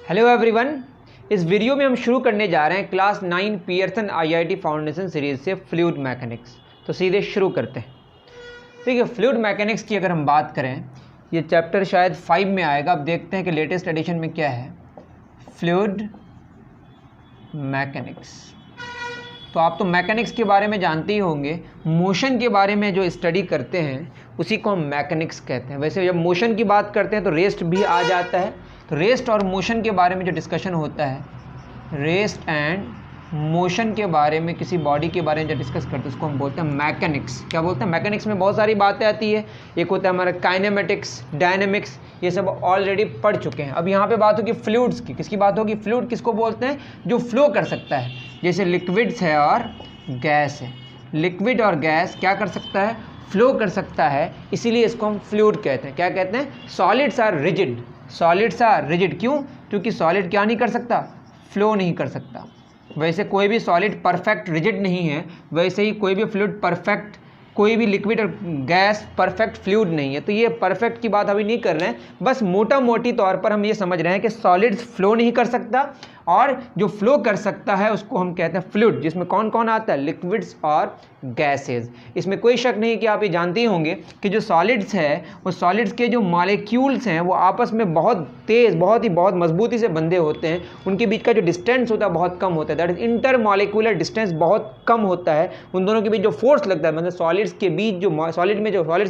Hello everyone, इस video में हम शुरू करने जा रहे हैं class 9 Pearson IIT foundation series से फ्लूइड मैकेनिक्स। तो सीधे शुरू करते हैं। देखिए, फ्लूइड मैकेनिक्स की अगर हम बात करें, ये चैप्टर शायद 5 में आएगा। अब देखते हैं कि लेटेस्ट एडिशन में क्या है। फ्लूइड मैकेनिक्स, तो आप तो मैकेनिक्स के बारे में जानते ही होंगे। मोशन के बारे में जो स्टडी करते हैं उसी को हम मैकेनिक्स कहते हैं। वैसे जब मोशन की बात करते हैं तो रेस्ट भी आ जाता है। तो रेस्ट और मोशन के बारे में जो डिस्कशन होता है, रेस्ट एंड मोशन के बारे में, किसी बॉडी के बारे में जो डिस्कस करते हैं उसको हम बोलते हैं मैकेनिक्स। क्या बोलते हैं? मैकेनिक्स में बहुत सारी बातें आती है। एक होता है हमारा काइनेमेटिक्स, डायनेमिक्स, ये सब ऑलरेडी पढ़ चुके हैं। अब यहाँ पे बात होगी फ्लूइड्स की। किसकी बात होगी? फ्लूइड किसको बोलते हैं? जो फ्लो कर सकता है। जैसे लिक्विड्स है और गैस है। लिक्विड और गैस क्या कर सकता है? फ्लो कर सकता है, इसीलिए इसको हम फ्लूइड कहते हैं। क्या कहते हैं? Solids are rigid. Solids are rigid क्यों? क्योंकि सॉलिड क्या नहीं कर सकता? फ्लो नहीं कर सकता। वैसे कोई भी सॉलिड परफेक्ट रिजिड नहीं है, वैसे ही कोई भी फ्लूइड परफेक्ट, कोई भी लिक्विड और गैस परफेक्ट फ्लूइड नहीं है। तो ये परफेक्ट की बात अभी नहीं कर रहे हैं, बस मोटा मोटी तौर पर हम ये समझ रहे हैं कि सॉलिड्स फ्लो नहीं कर सकता और जो फ्लो कर सकता है उसको हम कहते हैं फ्लूइड, जिसमें कौन कौन आता है? लिक्विड्स और गैसेज। इसमें कोई शक नहीं कि आप ये जानते ही होंगे कि जो सॉलिड्स है, वो सॉलिड्स के जो मॉलिक्यूल्स हैं वो आपस में बहुत तेज़, बहुत मजबूती से बंधे होते हैं। उनके बीच का जो डिस्टेंस होता है बहुत कम होता है, that is inter molecular distance बहुत कम होता है। उन दोनों के बीच जो फोर्स लगता है, मतलब सॉलिड्स के बीच जो सॉलिड्स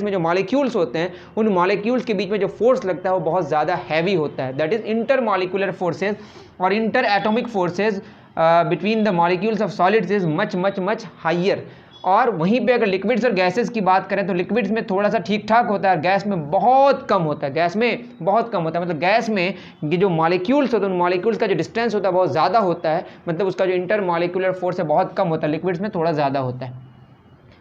में जो मॉलिक्यूल्स होते हैं, उन मॉलिक्यूल्स के बीच में जो फोर्स लगता है वो बहुत ज़्यादा हैवी होता है, that is inter molecular forces. और interatomic forces between the molecules of solids is much higher. और वहीं पे अगर लिक्विड्स और गैसेस की बात करें तो लिक्विड्स में थोड़ा सा ठीक ठाक होता है और गैस में बहुत कम होता है। गैस में बहुत कम होता है, मतलब गैस में ये जो मॉलिक्यूल्स होते हैं उन मॉलिक्यूल्स का जो डिस्टेंस होता है बहुत ज़्यादा होता है, मतलब उसका जो इंटर मॉलिक्यूलर फोर्स है बहुत कम होता है। लिक्विड्स में थोड़ा ज़्यादा होता है।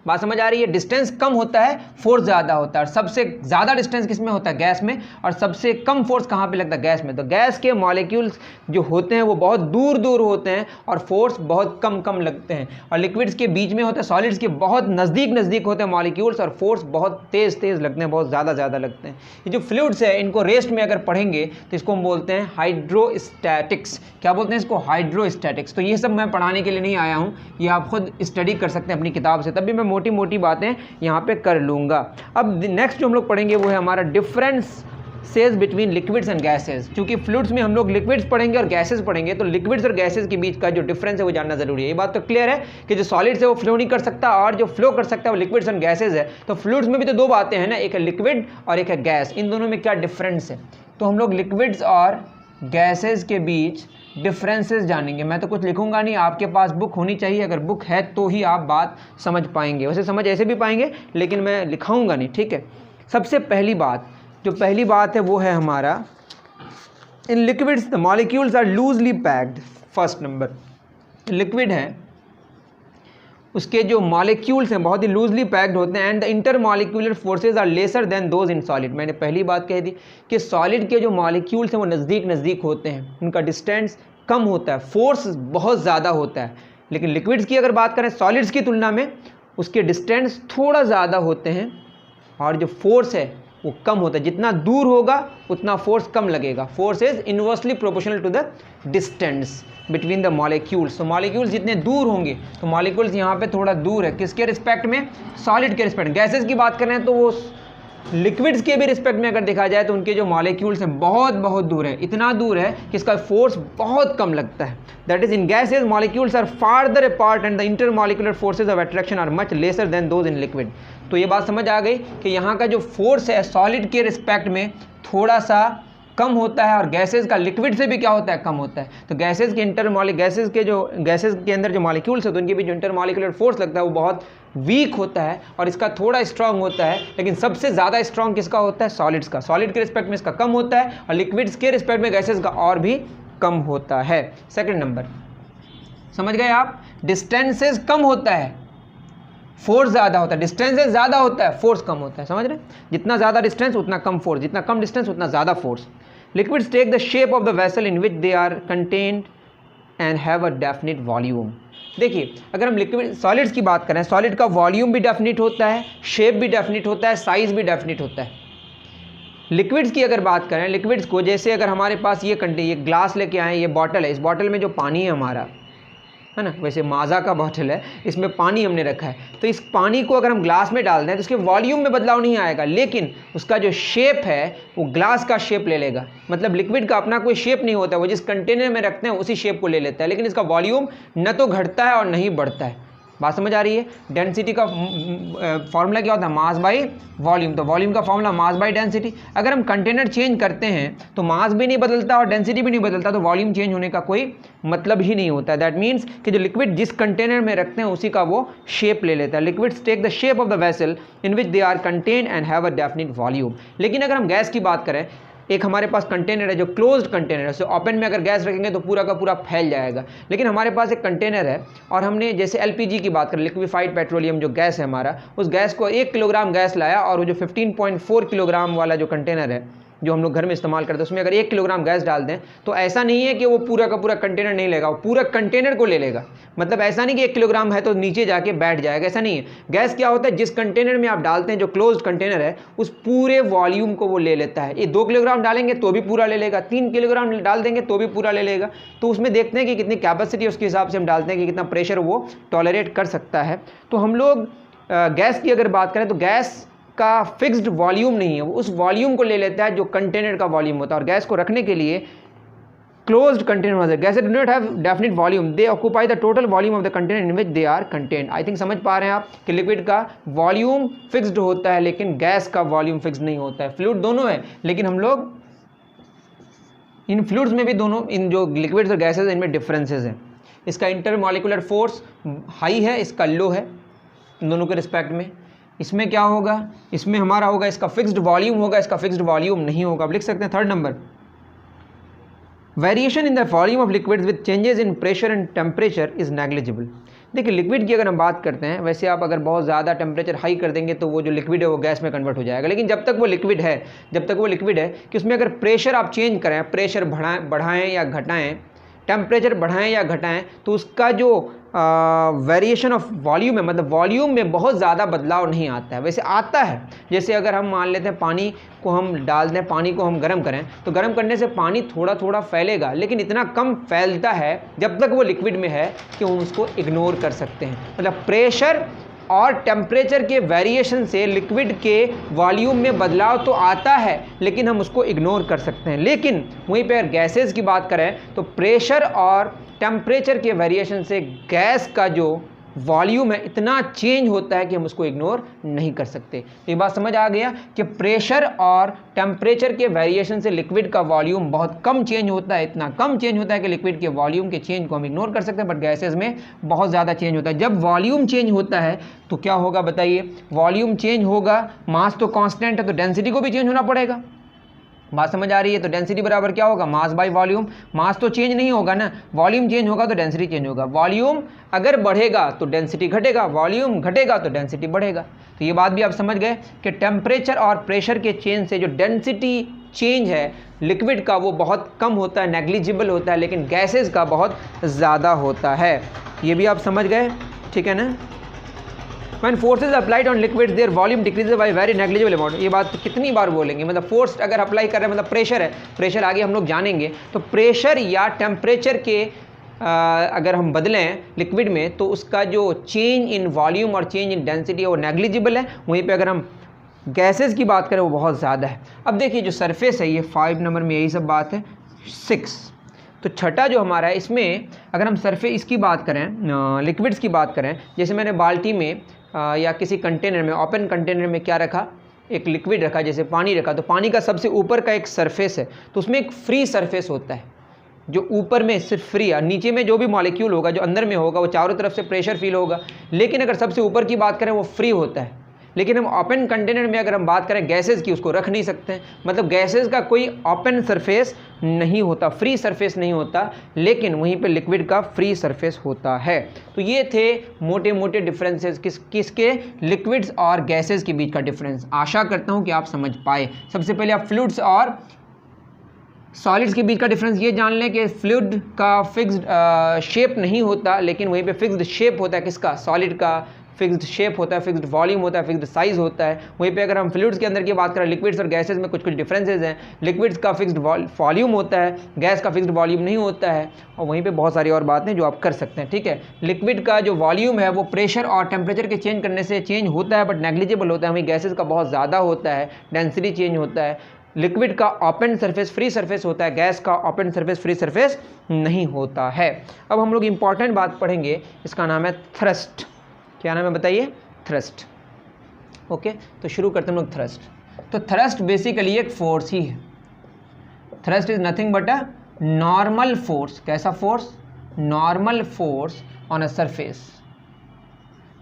बात समझ आ रही है? डिस्टेंस कम होता है, फोर्स ज़्यादा होता है। और सबसे ज़्यादा डिस्टेंस किस में होता है? गैस में। और सबसे कम फोर्स कहाँ पे लगता है? गैस में। तो गैस के मॉलिक्यूल्स जो होते हैं वो बहुत दूर दूर होते हैं और फोर्स बहुत कम लगते हैं। और लिक्विड्स के बीच में होते हैं, सॉलिड्स के बहुत नज़दीक होते हैं मॉलिक्यूल्स और फोर्स बहुत तेज़ लगते हैं, बहुत ज़्यादा लगते हैं। ये जो फ्लूइड्स है इनको रेस्ट में अगर पढ़ेंगे तो इसको हम बोलते हैं हाइड्रोस्टैटिक्स। क्या बोलते हैं इसको? हाइड्रोस्टैटिक्स। तो ये सब मैं पढ़ाने के लिए नहीं आया हूँ, ये आप खुद स्टडी कर सकते हैं अपनी किताब से। तभी मैं मोटी मोटी बातें यहाँ पे कर लूँगा। अब नेक्स्ट जो हम लोग पढ़ेंगे वो है हमारा differences between liquids and gases. क्योंकि फ्लूइड्स में हम लोग लिक्विड्स पढ़ेंगे और गैसेस पढ़ेंगे, तो लिक्विड्स और गैसेस के बीच का जो डिफरेंस है वो जानना जरूरी है। ये बात तो क्लियर है कि जो सॉलिड्स है वो फ्लो नहीं कर सकता और जो फ्लो कर सकता है वो लिक्विड्स एंड गैसेस है। तो फ्लूइड्स में भी तो दो बातें हैं ना, एक है लिक्विड और एक है गैस। इन दोनों में क्या डिफरेंस है? तो हम लोग लिक्विड्स और गैसेस के बीच डिफरेंसेस जानेंगे। मैं तो कुछ लिखूंगा नहीं, आपके पास बुक होनी चाहिए। अगर बुक है तो ही आप बात समझ पाएंगे, वैसे समझ ऐसे भी पाएंगे लेकिन मैं लिखाऊंगा नहीं, ठीक है। सबसे पहली बात है वो है हमारा, in liquids the molecules are loosely packed. First number, liquid है उसके जो मॉलिक्यूल्स हैं बहुत ही लूजली पैक्ड होते हैं and the inter molecular forces are lesser than those in solid. मैंने पहली बात कह दी कि सॉलिड के जो मॉलिक्यूल्स हैं वो नज़दीक होते हैं, उनका डिस्टेंस कम होता है, फोर्स बहुत ज़्यादा होता है। लेकिन लिक्विड्स की अगर बात करें सॉलिड्स की तुलना में, उसके डिस्टेंस थोड़ा ज़्यादा होते हैं और जो फोर्स है वो कम होता है। जितना दूर होगा उतना फोर्स कम लगेगा। Force is inversely proportional to the distance between the molecules. तो मॉलिक्यूल्स जितने दूर होंगे, तो मॉलिक्यूल्स यहाँ पे थोड़ा दूर है किसके रिस्पेक्ट में? सॉलिड के रिस्पेक्ट। गैसेस की बात करें तो वो लिक्विड्स के भी रिस्पेक्ट में अगर देखा जाए तो उनके जो मॉलिक्यूल्स हैं बहुत दूर है, इतना दूर है कि इसका फोर्स बहुत कम लगता है। That is in gases molecules are farther apart and the inter molecular forces of attraction are much lesser than those in liquid. तो ये बात समझ आ गई कि यहाँ का जो फोर्स है सॉलिड के रिस्पेक्ट में थोड़ा सा कम होता है और गैसेज का लिक्विड से भी क्या होता है? कम होता है। तो गैसेज के अंदर जो मॉलिक्यूल्स होते हैं उनके बीच जो इंटर मॉलिक्यूलर फोर्स लगता है वो बहुत वीक होता है और इसका थोड़ा स्ट्रांग होता है। लेकिन सबसे ज़्यादा स्ट्रांग किसका होता है? सॉलिड्स का। सॉलिड के रिस्पेक्ट में इसका कम होता है और लिक्विड्स के रिस्पेक्ट में गैसेज का और भी कम होता है। सेकेंड नंबर, समझ गए आप? डिस्टेंसेस कम होता है, फोर्स ज़्यादा होता है। डिस्टेंसेस ज़्यादा होता है, फोर्स कम होता है। समझ रहे? जितना ज़्यादा डिस्टेंस उतना कम फोर्स, जितना कम डिस्टेंस उतना ज़्यादा force. Liquids take the shape of the vessel in which they are contained and have a definite volume. देखिए, अगर हम लिक्विड सॉलिड्स की बात करें, सॉलिड का वॉल्यूम भी डेफिनिट होता है, शेप भी डेफिनिट होता है, साइज भी डेफिनिट होता है। लिक्विड्स की अगर बात करें, लिक्विड्स को जैसे अगर हमारे पास ये ग्लास लेके आए, ये बॉटल है, इस बॉटल में जो पानी है हमारा, है ना, वैसे माज़ा का बॉटल है, इसमें पानी हमने रखा है, तो इस पानी को अगर हम ग्लास में डाल दें तो उसके वॉल्यूम में बदलाव नहीं आएगा, लेकिन उसका जो शेप है वो ग्लास का शेप ले लेगा। मतलब लिक्विड का अपना कोई शेप नहीं होता है, वो जिस कंटेनर में रखते हैं उसी शेप को ले लेता है, लेकिन इसका वॉल्यूम न तो घटता है और नहीं बढ़ता है। बात समझ आ रही है? डेंसिटी का फॉर्मूला क्या होता है? Mass by volume. तो वॉल्यूम का फॉर्मूला मास बाई डेंसिटी। अगर हम कंटेनर चेंज करते हैं तो मास भी नहीं बदलता और डेंसिटी भी नहीं बदलता, तो वॉल्यूम चेंज होने का कोई मतलब ही नहीं होता। दैट मीन्स कि जो लिक्विड जिस कंटेनर में रखते हैं उसी का वो शेप ले लेता है। Liquids take the shape of the vessel in which they are contained and have a definite volume. लेकिन अगर हम गैस की बात करें, एक हमारे पास कंटेनर है जो क्लोज्ड कंटेनर है, सो ओपन में अगर गैस रखेंगे तो पूरा का पूरा फैल जाएगा। लेकिन हमारे पास एक कंटेनर है और हमने जैसे एलपीजी की बात करें, लिक्विफाइड पेट्रोलियम जो गैस है हमारा, उस गैस को 1 किलोग्राम गैस लाया और वो जो 15.4 किलोग्राम वाला जो कंटेनर है जो हम लोग घर में इस्तेमाल करते हैं, उसमें अगर 1 किलोग्राम गैस डाल दें तो ऐसा नहीं है कि वो पूरा का पूरा कंटेनर नहीं लेगा, वो पूरा कंटेनर को ले लेगा। मतलब ऐसा नहीं कि 1 किलोग्राम है तो नीचे जाके बैठ जाएगा, ऐसा नहीं है। गैस क्या होता है, जिस कंटेनर में आप डालते हैं, जो क्लोज्ड कंटेनर है, उस पूरे वॉल्यूम को वो ले लेता है। ये 2 किलोग्राम डालेंगे तो भी पूरा ले लेगा, 3 किलोग्राम डाल देंगे तो भी पूरा ले लेगा। तो उसमें देखते हैं कि कितनी कैपेसिटी, उसके हिसाब से हम डालते हैं कि कितना प्रेशर वो टॉलरेट कर सकता है। तो हम लोग गैस की अगर बात करें तो गैस का फिक्स्ड वॉल्यूम नहीं है, वो उस वॉल्यूम को ले लेता है जो कंटेनर का वॉल्यूम होता है। और गैस को रखने के लिए closed container, gases do not have definite volume, they occupy the total volume of the container in which they are contained. I think समझ पा रहे हैं आप कि लिक्विड का वॉल्यूम फिक्स्ड होता है लेकिन गैस का वॉल्यूम फिक्स्ड नहीं होता है। फ्लूइड दोनों है, लेकिन हम लोग इन फ्लूइड्स में भी दोनों, इन जो लिक्विड्स और गैसेज, इनमें डिफरेंसेस हैं। इसका इंटरमॉलिक्यूलर फोर्स हाई है, इसका लो है, दोनों के रिस्पेक्ट में। इसमें क्या होगा, इसमें हमारा होगा, इसका फिक्स्ड वॉल्यूम होगा, इसका फिक्स्ड वॉल्यूम नहीं होगा। अब लिख सकते हैं 3rd number, variation in the volume of liquids with changes in pressure and temperature is negligible. देखिए लिक्विड की अगर हम बात करते हैं, वैसे आप अगर बहुत ज़्यादा टेम्परेचर हाई कर देंगे तो वो जो लिक्विड है वो गैस में कन्वर्ट हो जाएगा, लेकिन जब तक वो लिक्विड है, कि उसमें अगर प्रेशर आप चेंज करें, प्रेशर बढ़ाएं या घटाएं, टेम्परेचर बढ़ाएं या घटाएं, तो उसका जो वेरिएशन ऑफ वॉल्यूम है, मतलब वॉल्यूम में बहुत ज़्यादा बदलाव नहीं आता है। वैसे आता है, जैसे अगर हम मान लेते हैं पानी को हम डाल दें, पानी को हम गर्म करें, तो गर्म करने से पानी थोड़ा थोड़ा फैलेगा, लेकिन इतना कम फैलता है जब तक वो लिक्विड में है कि हम उसको इग्नोर कर सकते हैं। मतलब प्रेशर और टेम्परेचर के वेरिएशन से लिक्विड के वॉल्यूम में बदलाव तो आता है, लेकिन हम उसको इग्नोर कर सकते हैं। लेकिन वहीं पर गैसेस की बात करें तो प्रेशर और टेम्परेचर के वेरिएशन से गैस का जो वॉल्यूम है इतना चेंज होता है कि हम उसको इग्नोर नहीं कर सकते। तो ये बात समझ आ गया कि प्रेशर और टेम्परेचर के वेरिएशन से लिक्विड का वॉल्यूम बहुत कम चेंज होता है, इतना कम चेंज होता है कि लिक्विड के वॉल्यूम के चेंज को हम इग्नोर कर सकते हैं, बट गैसेस में बहुत ज़्यादा चेंज होता है। जब वॉल्यूम चेंज होता है तो क्या होगा बताइए, वॉल्यूम चेंज होगा, मास तो कांस्टेंट है तो डेंसिटी को भी चेंज होना पड़ेगा। बात समझ आ रही है? तो डेंसिटी बराबर क्या होगा, मास बाई वॉल्यूम। मास तो चेंज नहीं होगा ना, वॉल्यूम चेंज होगा तो डेंसिटी चेंज होगा। वॉल्यूम अगर बढ़ेगा तो डेंसिटी घटेगा, वॉल्यूम घटेगा तो डेंसिटी बढ़ेगा। तो ये बात भी आप समझ गए कि टेम्परेचर और प्रेशर के चेंज से जो डेंसिटी चेंज है लिक्विड का वो बहुत कम होता है, नेग्लिजिबल होता है, लेकिन गैसेज का बहुत ज़्यादा होता है। ये भी आप समझ गए, ठीक है ना। When forces are applied on liquids, their volume decreases by very negligible amount। ये बात कितनी बार बोलेंगे, मतलब फोर्स अगर अप्लाई कर रहे हैं, मतलब प्रेशर है, प्रेशर आगे हम लोग जानेंगे। तो प्रेशर या टेम्परेचर के अगर हम बदलें लिक्विड में तो उसका जो चेंज इन वॉल्यूम और चेंज इन डेंसिटी है वो नेग्लिजिबल है। वहीं पे अगर हम गैसेस की बात करें वो बहुत ज़्यादा है। अब देखिए जो सरफेस है, ये 5 नंबर में यही सब बात है। 6 तो छठा जो हमारा है, इसमें अगर हम सरफेस इसकी बात करें, लिक्विड्स की बात करें, जैसे मैंने बाल्टी में या किसी कंटेनर में, ओपन कंटेनर में क्या रखा, एक लिक्विड रखा, जैसे पानी रखा, तो पानी का सबसे ऊपर का एक सरफेस है, तो उसमें एक फ्री सरफेस होता है जो ऊपर में सिर्फ फ्री है, नीचे में जो भी मॉलिक्यूल होगा जो अंदर में होगा वो चारों तरफ से प्रेशर फील होगा। लेकिन अगर सबसे ऊपर की बात करें वो फ्री होता है। लेकिन हम ओपन कंटेनर में अगर हम बात करें गैसेस की, उसको रख नहीं सकते हैं, मतलब गैसेस का कोई ओपन सरफेस नहीं होता, फ्री सरफेस नहीं होता, लेकिन वहीं पे लिक्विड का फ्री सरफेस होता है। तो ये थे मोटे मोटे डिफरेंसेस किसके, लिक्विड्स और गैसेस के बीच का डिफरेंस। आशा करता हूँ कि आप समझ पाए। सबसे पहले आप फ्लूइड्स और सॉलिड्स के बीच का डिफरेंस ये जान लें कि फ्लूइड का फिक्स्ड शेप नहीं होता, लेकिन वहीं पे फिक्स्ड शेप होता है किसका, सॉलिड का, फिक्स्ड शेप होता है, फिक्स्ड वॉल्यूम होता है, फिक्स्ड साइज होता है। वहीं पे अगर हम फ्लूइड्स के अंदर की बात करें, लिक्विड्स और गैसेज में कुछ कुछ डिफरेंसेस हैं। लिक्विड्स का फिक्स्ड वॉल्यूम होता है, गैस का फिक्स्ड वॉल्यूम नहीं होता है, और वहीं पे बहुत सारी और बातें जो आप कर सकते हैं, ठीक है। लिक्विड का जो वॉल्यूम है वो प्रेशर और टेम्परेचर के चेंज करने से चेंज होता है, बट नेग्लिजिबल होता है। वहीं गैसेज का बहुत ज़्यादा होता है, डेंसिटी चेंज होता है। लिक्विड का ओपन सरफेस फ्री सरफेस होता है, गैस का ओपन सरफेस फ्री सरफेस नहीं होता है। अब हम लोग इंपॉर्टेंट बात पढ़ेंगे, इसका नाम है थ्रस्ट। क्या नाम है बताइए? थ्रस्ट। ओके, तो शुरू करते हैं हम लोग थ्रस्ट। तो थ्रस्ट बेसिकली एक फोर्स ही है। Thrust is nothing but a normal force. कैसा force? Normal force on a surface.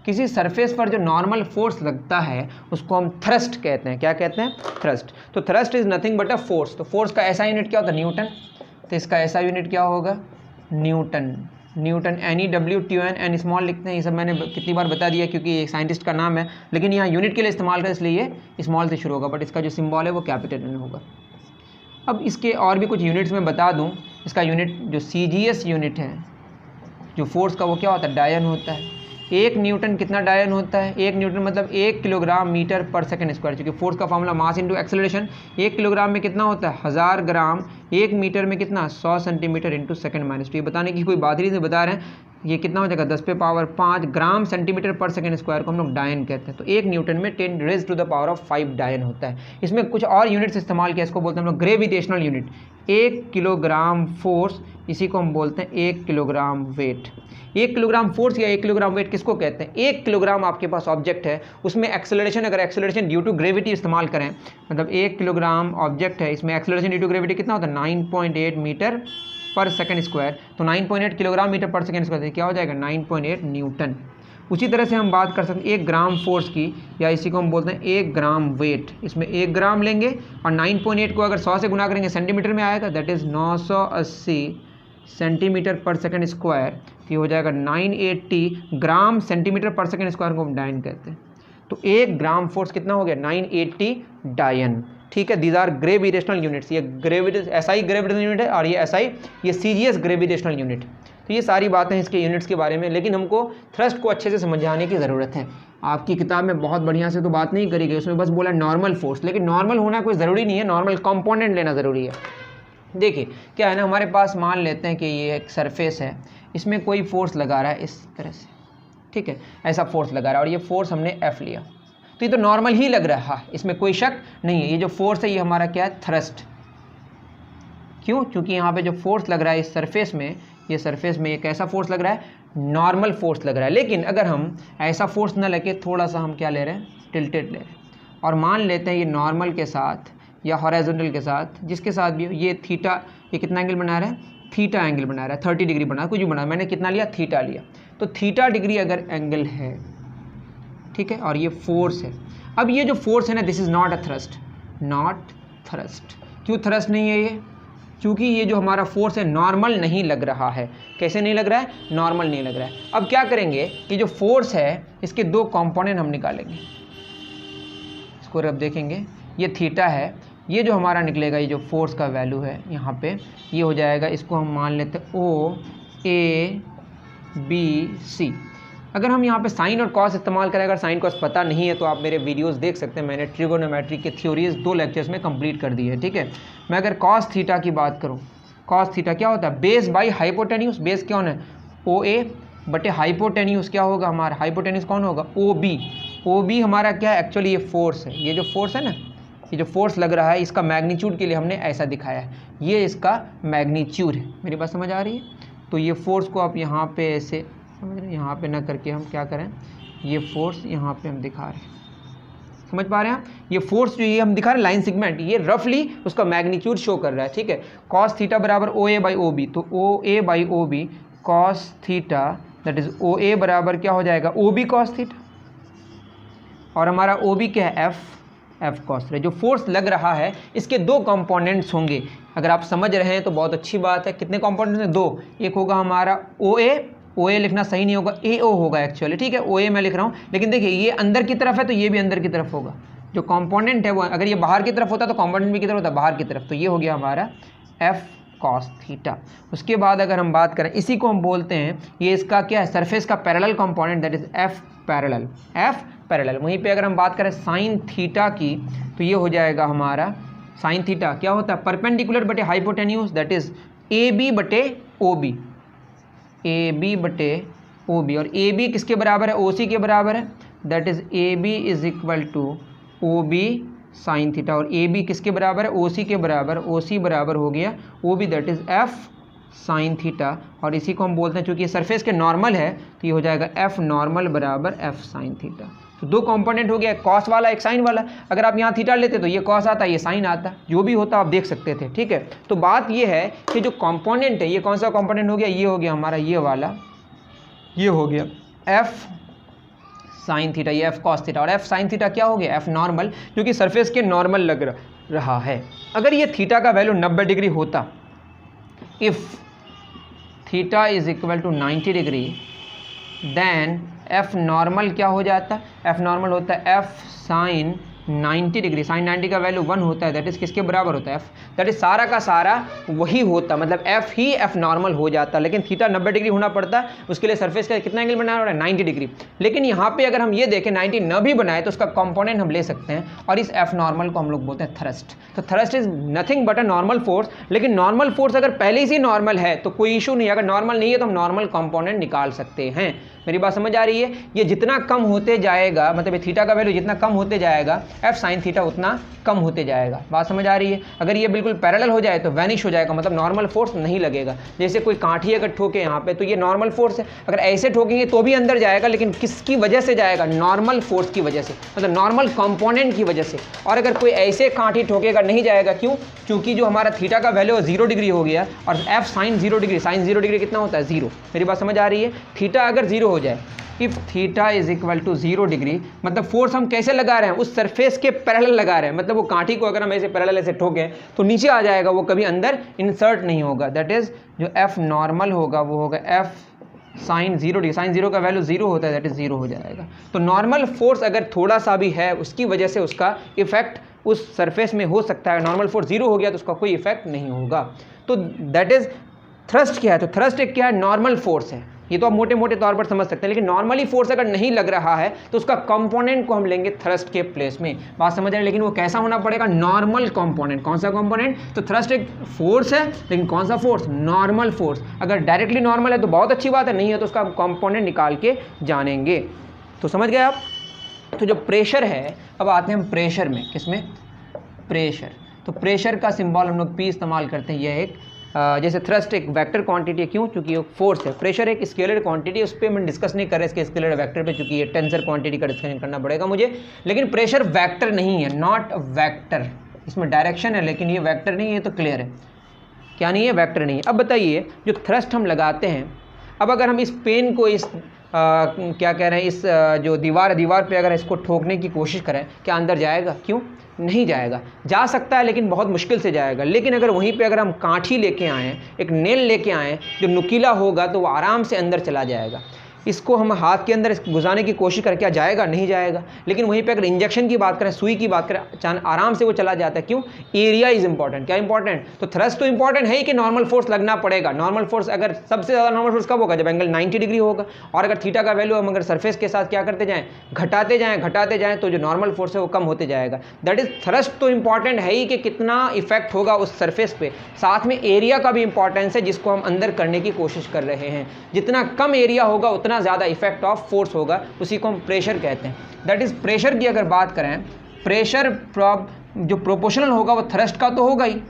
किसी सरफेस पर जो नॉर्मल फोर्स लगता है उसको हम थ्रस्ट कहते हैं। क्या कहते हैं? थ्रस्ट। तो thrust is nothing but a force. तो फोर्स का ऐसा यूनिट क्या होता है? न्यूटन। तो इसका ऐसा यूनिट क्या होगा? Newton. Newton, NEWTN, N small लिखते हैं। ये सब मैंने कितनी बार बता दिया क्योंकि एक साइंटिस्ट का नाम है, लेकिन यहाँ यूनिट के लिए इस्तेमाल करें इसलिए ये स्मॉल से शुरू होगा, बट इसका जो सिंबल है वो कैपिटल N होगा। अब इसके और भी कुछ यूनिट्स में बता दूँ। इसका यूनिट जो CGS यूनिट है जो फोर्स का, वो क्या होता है? डायन होता है। 1 न्यूटन कितना डायन होता है? 1 न्यूटन मतलब 1 किलोग्राम मीटर पर सेकंड स्क्वायर। क्योंकि फोर्स का formula mass into acceleration. 1 kilogram में कितना होता है? 1000 ग्राम। 1 मीटर में कितना? 100 सेंटीमीटर इंटू सेकंड माइनस 2। ये बताने की कोई बात नहीं से बता रहे हैं। ये कितना हो जाएगा? 10 पे पावर 5 ग्राम सेंटीमीटर पर सेकंड स्क्वायर को हम लोग डायन कहते हैं। तो 1 न्यूटन में 10 raise to the power of 5 dyne होता है। इसमें कुछ और यूनिट्स इस्तेमाल किया, इसको बोलते हैं हम लोग ग्रेविटेशनल यूनिट। 1 किलोग्राम फोर्स, इसी को हम बोलते हैं 1 किलोग्राम वेट। 1 किलोग्राम फोर्स या 1 किलोग्राम वेट किसको कहते हैं? 1 किलोग्राम आपके पास ऑब्जेक्ट है, उसमें एक्सेलरेशन, अगर एक्सेलरेशन ड्यू टू ग्रेविटी इस्तेमाल करें, मतलब 1 किलोग्राम ऑब्जेक्ट है, इसमें एक्सेलरेशन ड्यू टू ग्रेविटी कितना होता है? 9.8 मीटर पर सेकंड स्क्वायर। तो 9.8 किलोग्राम मीटर पर सेकंड स्क्वायर क्या हो जाएगा? 9.8 न्यूटन। उसी तरह से हम बात कर सकते हैं 1 ग्राम फोर्स की, या इसी को हम बोलते हैं 1 ग्राम वेट। इसमें 1 ग्राम लेंगे और 9.8 को अगर 100 से गुना करेंगे सेंटीमीटर में आएगा, दैट इज़ 980 सेंटीमीटर पर सेकंड स्क्वायर। तो ये हो जाएगा 980 ग्राम सेंटीमीटर पर सेकंड स्क्वायर को हम डायन कहते हैं। तो 1 ग्राम फोर्स कितना हो गया? 980 डायन। ठीक है, दीज आर ग्रेविटेशनल यूनिट्स। ये SI ग्रेविटेशनल यूनिट है और ये SI, ये CGS ग्रेविटेशनल यूनिट। तो ये सारी बातें इसके यूनिट्स के बारे में, लेकिन हमको थ्रस्ट को अच्छे से समझाने की ज़रूरत है। आपकी किताब में बहुत बढ़िया से तो बात नहीं करी गई, उसमें बस बोला नॉर्मल फोर्स, लेकिन नॉर्मल होना कोई ज़रूरी नहीं है, नॉर्मल कंपोनेंट लेना ज़रूरी है। देखिए क्या है ना, हमारे पास मान लेते हैं कि ये एक सरफेस है, इसमें कोई फोर्स लगा रहा है इस तरह से, ठीक है, ऐसा फोर्स लगा रहा है और ये फोर्स हमने F लिया, तो ये तो नॉर्मल ही लग रहा है, इसमें कोई शक नहीं है। ये जो फोर्स है ये हमारा क्या है? थ्रस्ट। क्यों? क्योंकि यहाँ पे जो फोर्स लग रहा है इस सरफेस में, ये सरफेस में एक ऐसा फोर्स लग रहा है, नॉर्मल फोर्स लग रहा है। लेकिन अगर हम ऐसा फोर्स ना लेके थोड़ा सा हम क्या ले रहे हैं? टिल्टेड ले रहे हैं, और मान लेते हैं ये नॉर्मल के साथ या हॉरिजॉन्टल के साथ, जिसके साथ भी ये थीटा, ये कितना एंगल बना रहा है? थीटा एंगल बना रहा है, 30 डिग्री बना, कुछ भी बना, मैंने कितना लिया? थीटा लिया। तो थीटा डिग्री अगर एंगल है, ठीक है, और ये फोर्स है। अब ये जो फोर्स है ना, this is not a thrust, not thrust. क्यों थ्रस्ट नहीं है ये? क्योंकि ये जो हमारा फोर्स है नॉर्मल नहीं लग रहा है। कैसे नहीं लग रहा है? नॉर्मल नहीं लग रहा है। अब क्या करेंगे कि जो फोर्स है इसके दो कंपोनेंट हम निकालेंगे, इसको अब देखेंगे, ये थीटा है, ये जो हमारा निकलेगा, ये जो फोर्स का वैल्यू है यहाँ पे, ये हो जाएगा, इसको हम मान लेते हैं OABC। अगर हम यहाँ पे साइन और कॉस इस्तेमाल करें, अगर साइन कॉस पता नहीं है तो आप मेरे वीडियोस देख सकते हैं, मैंने ट्रिगोनोमेट्री के थ्योरीज 2 लेक्चर्स में कंप्लीट कर दी है, ठीक है। मैं अगर कॉस थीटा की बात करूँ, कॉस थीटा क्या होता है? Base by hypotenuse. बेस कौन है? OA बटे हाइपोटेन्यूस क्या होगा हमारा? हाइपोटेन्यूस कौन होगा? OB। OB हमारा क्या है? एक्चुअली ये फोर्स है, ये जो फोर्स है ना, ये जो फोर्स लग रहा है, इसका मैग्नीट्यूड के लिए हमने ऐसा दिखाया है, ये इसका मैग्नीट्यूड है। मेरी बात समझ आ रही है? तो ये फोर्स को आप यहाँ पे ऐसे समझ रहे हैं, यहाँ पे ना करके हम क्या करें, ये फोर्स यहाँ पे हम दिखा रहे हैं, समझ पा रहे हैं? ये फोर्स जो ये हम दिखा रहे हैं लाइन सेगमेंट, ये रफली उसका मैग्नीट्यूड शो कर रहा है, ठीक है। कॉस थीटा बराबर OA बाई OB, तो OA by OB cos theta, that is OA बराबर क्या हो जाएगा? OB कॉस थीटा, और हमारा OB क्या है? F cos theta. जो फोर्स लग रहा है इसके 2 कंपोनेंट्स होंगे। अगर आप समझ रहे हैं तो बहुत अच्छी बात है। कितने कंपोनेंट्स हैं? 2। एक होगा हमारा OA लिखना सही नहीं होगा, AO होगा एक्चुअली, ठीक है। OA मैं लिख रहा हूँ, लेकिन देखिए ये अंदर की तरफ है तो ये भी अंदर की तरफ होगा। जो कंपोनेंट है वो, अगर ये बाहर की तरफ होता तो कंपोनेंट भी किधर होता? बाहर की तरफ। तो ये हो गया हमारा F कॉस थीटा। उसके बाद अगर हम बात करें, इसी को हम बोलते हैं, ये इसका क्या है, सरफेस का parallel component, that is F parallel, F parallel. वहीं पे अगर हम बात करें साइन थीटा की, तो ये हो जाएगा हमारा साइन थीटा क्या होता है, परपेंडिकुलर बटे hypotenuse, that is A B बटे ओ बी, ए बी बटे ओ बी। और ए बी किसके बराबर है, ओ सी के बराबर है, that is A B is equal to O B sine theta. और ए बी किसके बराबर है, ओ सी के बराबर, ओ सी बराबर हो गया O B, that is F sine theta. और इसी को हम बोलते हैं, चूंकि सरफेस के नॉर्मल है तो ये हो जाएगा एफ नॉर्मल बराबर एफ साइन थीटा। तो दो कंपोनेंट हो गया, कॉस वाला एक साइन वाला। अगर आप यहाँ थीटा लेते तो ये कॉस आता, ये साइन आता, जो भी होता आप देख सकते थे, ठीक है। तो बात ये है कि जो कंपोनेंट है, ये कौन सा कंपोनेंट हो गया, ये हो गया हमारा ये वाला, ये हो गया एफ साइन थीटा, ये एफ कॉस थीटा। और एफ साइन थीटा क्या हो गया, एफ नॉर्मल, जो कि सरफेस के नॉर्मल लग रहा है। अगर ये थीटा का वैल्यू 90 डिग्री होता, if theta is equal to 90 degree, then F normal क्या हो जाता है, एफ नॉर्मल होता है एफ साइन 90 डिग्री। साइन 90 का वैल्यू 1 होता है, दैट इज किसके बराबर होता है, एफ, दैट इज सारा का सारा वही होता, मतलब एफ ही एफ नॉर्मल हो जाता। लेकिन थीटा 90 डिग्री होना पड़ता है, उसके लिए सरफेस का कितना एंगल बनाना पड़ता है, 90 डिग्री। लेकिन यहाँ पे अगर हम ये देखें 90 न भी बनाए तो उसका कंपोनेंट हम ले सकते हैं, और इस एफ नॉर्मल को हम लोग बोलते हैं थ्रस्ट। तो thrust is nothing but a normal force. लेकिन नॉर्मल फोर्स अगर पहले से नॉर्मल है तो कोई इशू नहीं, अगर नॉर्मल नहीं है तो हम नॉर्मल कंपोनेंट निकाल सकते हैं। मेरी बात समझ आ रही है, ये जितना कम होते जाएगा, मतलब ये थीटा का वैल्यू जितना कम होते जाएगा, एफ साइन थीटा उतना कम होते जाएगा। बात समझ आ रही है। अगर ये बिल्कुल पैरेलल हो जाए तो वैनिश हो जाएगा, मतलब नॉर्मल फोर्स नहीं लगेगा। जैसे कोई कांठी अगर ठोके यहाँ पे तो ये नॉर्मल फोर्स है, अगर ऐसे ठोकेंगे तो भी अंदर जाएगा, लेकिन किसकी वजह से जाएगा, नॉर्मल फोर्स की वजह से, मतलब नॉर्मल कंपोनेंट की वजह से। और अगर कोई ऐसे कांठी ठोकेगा नहीं जाएगा, क्यों, क्योंकि जो हमारा थीटा का वैल्यू 0 डिग्री हो गया, और F sine 0 degree, sine 0 degree कितना होता है, 0। मेरी बात समझ आ रही है। थीटा अगर 0 हो जाए, if theta is equal to 0 degree, मतलब फोर्स हम कैसे लगा रहे हैं, उस सरफेस के पैरेलल लगा रहे हैं, मतलब वो कांठी को अगर हम ऐसे पैरेलल ऐसे ठोकें तो नीचे आ जाएगा, वो कभी अंदर इंसर्ट नहीं होगा। दैट इज जो एफ नॉर्मल होगा वो होगा एफ साइन 0 डिग्री, साइन 0 का वैल्यू 0 होता है, दैट इज 0 हो जाएगा। तो नॉर्मल फोर्स अगर थोड़ा सा भी है, उसकी वजह से उसका इफेक्ट उस सरफेस में हो सकता है। नॉर्मल फोर्स 0 हो गया तो उसका कोई इफेक्ट नहीं होगा। तो दैट इज थ्रस्ट क्या है, तो थ्रस्ट एक क्या है, नॉर्मल फोर्स है। ये तो आप मोटे मोटे तौर पर समझ सकते हैं, लेकिन नॉर्मली फोर्स अगर नहीं लग रहा है तो उसका कंपोनेंट को हम लेंगे थ्रस्ट के प्लेस में। बात समझ रहे हैं, लेकिन वो कैसा होना पड़ेगा, नॉर्मल कंपोनेंट। कौन सा कंपोनेंट, तो थ्रस्ट एक फोर्स है, लेकिन कौन सा फोर्स, नॉर्मल फोर्स। अगर डायरेक्टली नॉर्मल है तो बहुत अच्छी बात है, नहीं है तो उसका कंपोनेंट निकाल के जानेंगे। तो समझ गए आप। तो जो प्रेशर है, अब आते हैं हम प्रेशर में, किसमें, प्रेशर। तो प्रेशर का सिंबल हम लोग P इस्तेमाल करते हैं। यह एक जैसे थ्रस्ट एक वेक्टर क्वांटिटी है, क्यों, क्योंकि ये फोर्स है। प्रेशर एक स्केलर क्वांटिटी है, उस पर मैं डिस्कस नहीं कर रहा इसके स्केलर वेक्टर पे, क्योंकि ये टेंसर क्वांटिटी का डिस्कशन करना पड़ेगा मुझे। लेकिन प्रेशर वेक्टर नहीं है, नॉट वेक्टर। इसमें डायरेक्शन है लेकिन ये वेक्टर नहीं है, तो क्लियर है क्या नहीं है, वेक्टर नहीं है। अब बताइए जो थ्रस्ट हम लगाते हैं, अब अगर हम इस पेन को इस क्या कह रहे हैं, इस जो दीवार पे अगर इसको ठोकने की कोशिश करें, क्या अंदर जाएगा, क्यों नहीं जाएगा, जा सकता है लेकिन बहुत मुश्किल से जाएगा। लेकिन अगर वहीं पे अगर हम कांठी लेके आएँ, एक नेल लेके आएँ जो नुकीला होगा, तो वो आराम से अंदर चला जाएगा। इसको हम हाथ के अंदर घुसाने की कोशिश करें, क्या जाएगा, नहीं जाएगा। लेकिन वहीं पे अगर इंजेक्शन की बात करें, सुई की बात करें, आराम से वो चला जाता है। क्यों, एरिया इज इंपॉर्टेंट। क्या इंपॉर्टेंट, तो थ्रस्ट तो इंपॉर्टेंट है ही कि नॉर्मल फोर्स लगना पड़ेगा। नॉर्मल फोर्स अगर सबसे ज़्यादा नॉर्मल फोर्स कब होगा, जब एंगल 90 डिग्री होगा। और अगर थीटा का वैल्यू हम अगर सरफेस के साथ क्या करते जाएँ, घटाते जाएँ, तो जो नॉर्मल फोर्स है वो कम होते जाएगा। दैट इज थ्रस्ट तो इंपॉर्टेंट है ही कि कितना इफेक्ट होगा उस सरफेस पे, साथ में एरिया का भी इंपॉर्टेंस है जिसको हम अंदर करने की कोशिश कर रहे हैं। जितना कम एरिया होगा उतना ज़्यादा इफेक्ट फोर्स होगा, उसी को हम प्रेशर कहते हैं। दैट इज प्रेशर की अगर बात करें, प्रेशर जो प्रोपोर्शनल होगा वो थ्रस्ट का तो होगा ही।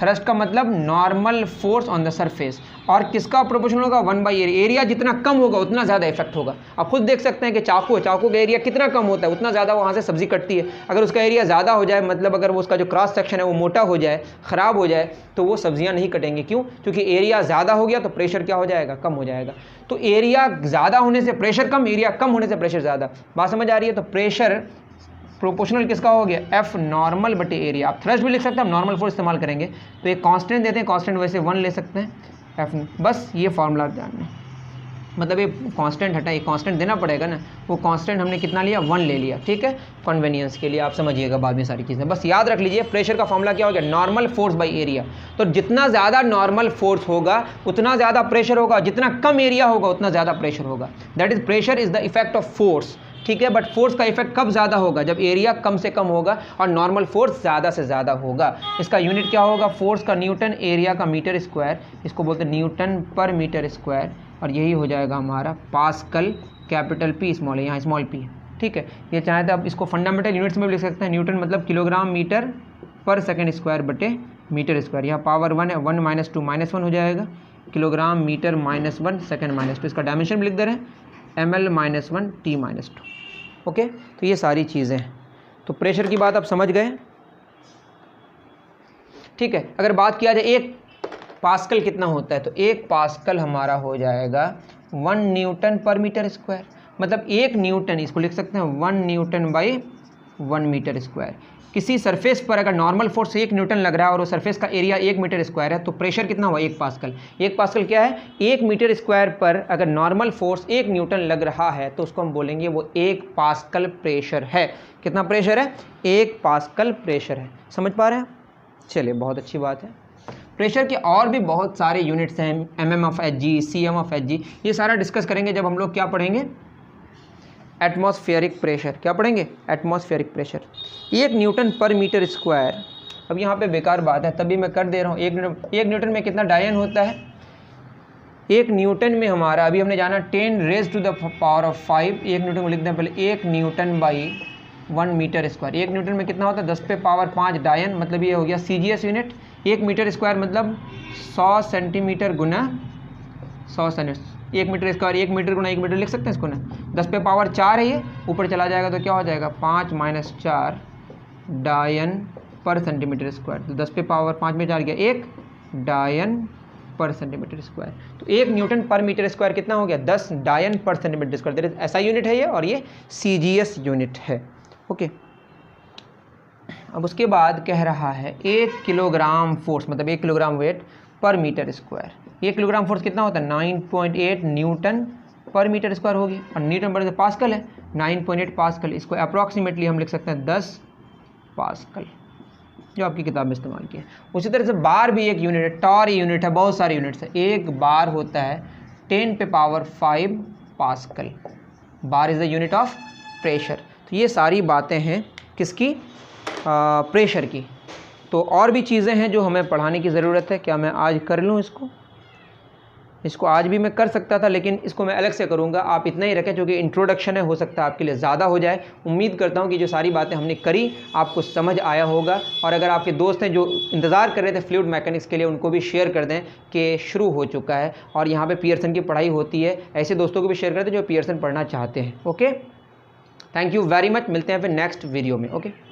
थ्रस्ट का मतलब normal force on the surface, और किसका प्रोपोर्शनल होगा, 1/एरिया। एरिया जितना कम होगा उतना ज़्यादा इफेक्ट होगा। आप खुद देख सकते हैं कि चाकू का एरिया कितना कम होता है, उतना ज़्यादा वहाँ से सब्जी कटती है। अगर उसका एरिया ज़्यादा हो जाए, मतलब अगर वो उसका जो क्रॉस सेक्शन है वो मोटा हो जाए, ख़राब हो जाए, तो वो सब्जियाँ नहीं कटेंगी। क्यों, क्योंकि एरिया ज़्यादा हो गया तो प्रेशर क्या हो जाएगा, कम हो जाएगा। तो एरिया ज़्यादा होने से प्रेशर कम, एरिया कम होने से प्रेशर ज़्यादा। बात समझ आ रही है। तो प्रेशर प्रोपोर्शनल किसका हो गया, एफ नॉर्मल बटे एरिया। आप थ्रस्ट भी लिख सकते हैं, हम नॉर्मल फोर्स इस्तेमाल करेंगे तो एक कांस्टेंट देते हैं, कांस्टेंट वैसे 1 ले सकते हैं, एफ। बस ये फॉर्मूला जानना है। मतलब ये कांस्टेंट हटा, ये कांस्टेंट देना पड़ेगा ना, वो कांस्टेंट हमने कितना लिया 1 ले लिया, ठीक है, कन्वीनियंस के लिए आप समझिएगा बाद में सारी चीज़ें। बस याद रख लीजिए प्रेशर का फॉर्मूला क्या हो गया, नॉर्मल फोर्स बाई एरिया। तो जितना ज़्यादा नॉर्मल फोर्स होगा उतना ज़्यादा प्रेशर होगा, जितना कम एरिया होगा उतना ज़्यादा प्रेशर होगा। That is pressure is the effect of force, ठीक है। बट फोर्स का इफेक्ट कब ज़्यादा होगा, जब एरिया कम से कम होगा और नॉर्मल फोर्स ज़्यादा से ज़्यादा होगा। इसका यूनिट क्या होगा, फोर्स का न्यूटन, एरिया का मीटर स्क्वायर, इसको बोलते हैं न्यूटन पर मीटर स्क्वायर, और यही हो जाएगा हमारा पास्कल, कैपिटल P स्मॉल है, यहाँ स्मॉल p है, ठीक है। ये चाहे तो आप इसको फंडामेंटल यूनिट्स में भी लिख सकते हैं, न्यूटन मतलब किलोग्राम मीटर पर सेकेंड स्क्वायर बटे मीटर स्क्वायर। यहाँ पावर 1 है, 1 - 2 -1 हो जाएगा, किलोग्राम मीटर -1 सेकेंड -2, इसका डायमेंशन भी लिख दे रहे हैं ml -1 t -2, ओके। तो ये सारी चीज़ें हैं। तो प्रेशर की बात आप समझ गए, ठीक है। अगर बात किया जाए 1 पास्कल कितना होता है, तो 1 पास्कल हमारा हो जाएगा 1 न्यूटन पर मीटर स्क्वायर, मतलब 1 न्यूटन, इसको लिख सकते हैं 1 न्यूटन बाई 1 मीटर स्क्वायर। किसी सरफेस पर अगर नॉर्मल फोर्स 1 न्यूटन लग रहा है और वो सरफेस का एरिया 1 मीटर स्क्वायर है, तो प्रेशर कितना हुआ 1 पास्कल। 1 पास्कल क्या है, 1 मीटर स्क्वायर पर अगर नॉर्मल फोर्स 1 न्यूटन लग रहा है तो उसको हम बोलेंगे वो 1 पास्कल प्रेशर है। कितना प्रेशर है, 1 पास्कल प्रेशर है। समझ पा रहे हैं, चलिए बहुत अच्छी बात है। प्रेशर के और भी बहुत सारे यूनिट्स हैं, mm of Hg, cm of Hg, ये सारा डिस्कस करेंगे जब हम लोग क्या पढ़ेंगे, एटमॉस्फेरिक प्रेशर। क्या पढ़ेंगे, एटमॉस्फेरिक प्रेशर। 1 न्यूटन पर मीटर स्क्वायर, अब यहाँ पे बेकार बात है तभी मैं कर दे रहा हूँ। 1 न्यूटन में कितना डायन होता है, 1 न्यूटन में हमारा अभी हमने जाना 10 raise to the power of 5, 1 newton को लिख दें पहले, 1 newton by 1 metre square. 1 newton में कितना होता है 10 पे पावर 5 डायन, मतलब ये हो गया CGS यूनिट। 1 मीटर स्क्वायर मतलब 100 सेंटीमीटर गुना 100 सेंटीमीटर, 1 मीटर स्क्वायर 1 मीटर गुना 1 मीटर लिख सकते हैं इसको ना। 10 पे पावर 4 है, ये ऊपर चला जाएगा तो क्या हो जाएगा 5 - 4 डायन पर सेंटीमीटर स्क्वायर। तो 10 पे पावर 5 में 4 गया 1 डायन पर सेंटीमीटर स्क्वायर। तो 1 न्यूटन पर मीटर स्क्वायर कितना हो गया 10 डायन पर सेंटीमीटर स्क्वायर। ऐसा यूनिट है ये, और ये CGS यूनिट है, ओके। अब उसके बाद कह रहा है 1 किलोग्राम फोर्स, मतलब 1 किलोग्राम वेट पर मीटर स्क्वायर। 1 किलोग्राम फोर्स कितना होता है 9.8 न्यूटन पर मीटर स्क्वायर होगी, और न्यूटन पर पास्कल है 9.8 पास्कल। इसको अप्रॉक्सीमेटली हम लिख सकते हैं 10 पास्कल, जो आपकी किताब में इस्तेमाल किया है। उसी तरह से बार भी एक यूनिट है, टॉर यूनिट है, बहुत सारे यूनिट्स है। एक बार होता है 10 पे power 5 pascal, bar is the unit of pressure. तो ये सारी बातें हैं किसकी, प्रेशर की। तो और भी चीज़ें हैं जो हमें पढ़ाने की ज़रूरत है। क्या मैं आज कर लूँ इसको आज भी मैं कर सकता था, लेकिन इसको मैं अलग से करूँगा। आप इतना ही रखें, क्योंकि इंट्रोडक्शन है, हो सकता है आपके लिए ज़्यादा हो जाए। उम्मीद करता हूँ कि जो सारी बातें हमने करी आपको समझ आया होगा। और अगर आपके दोस्त हैं जो इंतज़ार कर रहे थे फ्लूइड मैकेनिक्स के लिए, उनको भी शेयर कर दें कि शुरू हो चुका है और यहाँ पर पियर्सन की पढ़ाई होती है। ऐसे दोस्तों को भी शेयर कर दें जो पियर्सन पढ़ना चाहते हैं। Okay, thank you very much. मिलते हैं फिर नेक्स्ट वीडियो में। ओके।